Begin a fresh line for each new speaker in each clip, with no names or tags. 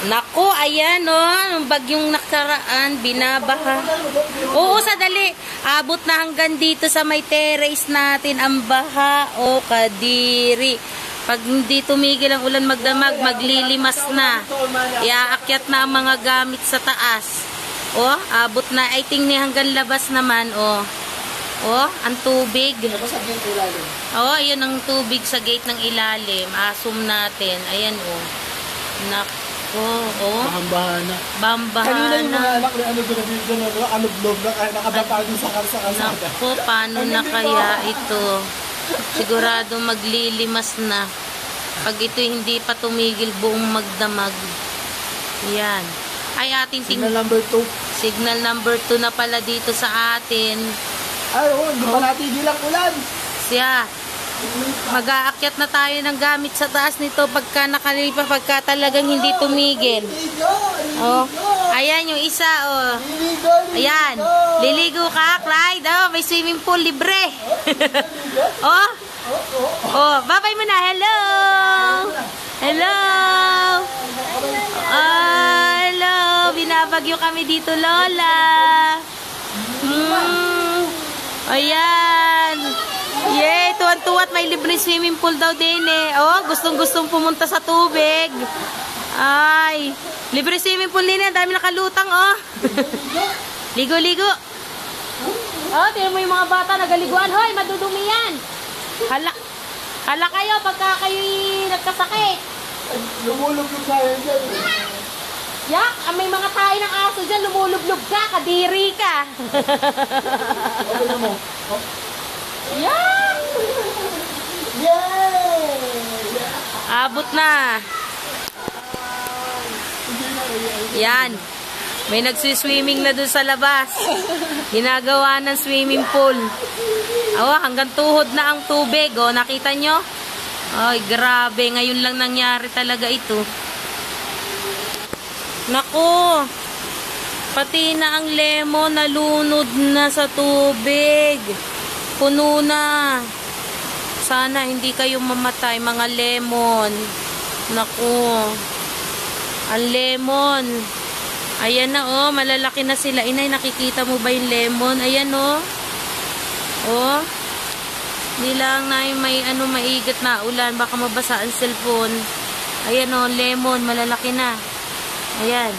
Naku, ayan yung bagyong nakaraan, binabaha. Oo, sadali. Abot na hanggang dito sa may terrace natin ang baha. O, kadiri. Pag hindi tumigil ang ulan magdamag, maglilimas na. Iaakyat na ang mga gamit sa taas. O, abot na. I think ni hanggang labas naman, o. O, ang tubig. O, yun ang tubig sa gate ng ilalim. Assume natin. Ayan, o. Naku.
Bambahan na.
Bambahan
yung
na.
mga anak na nakalublog na kaya nakababa din sa kasada.
Naku, paano na kaya ito? Sigurado maglilimas na. Pag ito hindi pa tumigil buong magdamag. Yan. Ay, ating
Signal number 2.
Signal number 2 na pala dito sa atin.
Ay, hindi pa natigil ang ulan.
Siya. Mag-aakyat na tayo ng gamit sa taas nito pagka nakalipa, pagka talagang hindi tumigil. Oh, ayan yung isa, oh. Ayan, liligo ka, Clyde. Oh, may swimming pool libre. Oh, oh, bye-bye mo na. Hello. Hello. Hello. Binabagyo kami dito, Lola. Ayan. Yay, tuwan-tuwa at may libreng swimming pool daw din eh. Oh, gustong-gustong pumunta sa tubig. Ay, libre swimming pool din eh. Dami nakalutang, oh. Ligo-ligo. Oh, tingnan mo yung mga bata nagaliguan. Hoy, madudumi yan. Hala kayo pagka kayo nagkasakit.
Lumulog-log tayo dyan.
Yak, may mga tayo ng aso dyan. Lumulublob ka, kadiri ka.
Ano mo?
Yan! Abot na. Yan. May nagsiswimming na dun sa labas. Ginagawa ng swimming pool. Oh, hanggang tuhod na ang tubig. Oh, nakita nyo? Ay, grabe. Ngayon lang nangyari talaga ito. Naku. Pati na ang lemon nalunod na sa tubig. Puno na. Sana hindi kayo mamatay, mga lemon. Naku. Ang lemon. Ayan na, oh. Malalaki na sila. Inay, nakikita mo ba yung lemon? Ayan, oh. Oh. Hindi lang na may maigat na ulan. Baka mabasa ang cellphone. Ayan, oh. Lemon. Malalaki na. Ayan.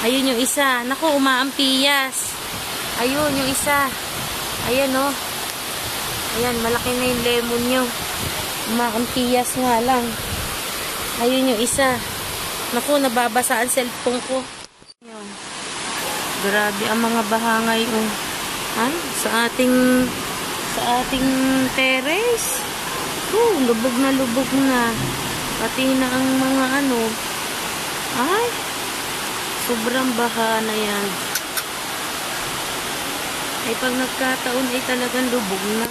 Ayun yung isa. Naku, umaampiyas. Ayun yung isa. Ayan, oh. Ayan, malaki na yung lemon nyo. Umaampiyas nga lang. Ayun yung isa. Naku, nababasa ang cellphone ko. Ayan. Grabe ang mga baha ngayon. Ay, sa ating terrace. Lubog na. Pati na ang mga Ay, sobrang baha na yan. Ay, pag nagkataon ay talagang lubog na.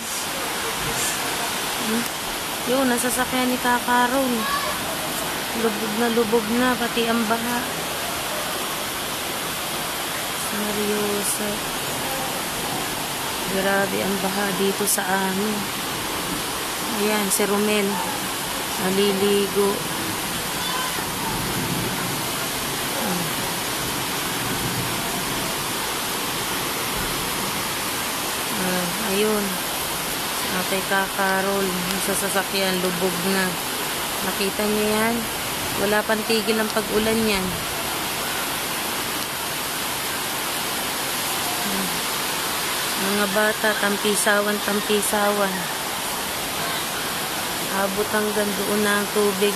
Yun, nasasakyan ni Kakaroon. Lubog na, pati ang baha. Seryoso. Grabe ang baha dito sa amin. Ayan, si Romel. Naliligo. Ayun. Kay Kakarol, sa sasakyan, lubog na. Nakita niyo yan? Wala pang tigil ang pag-ulan yan. Mga bata, tampisawan. Abot hanggang doon na ang tubig.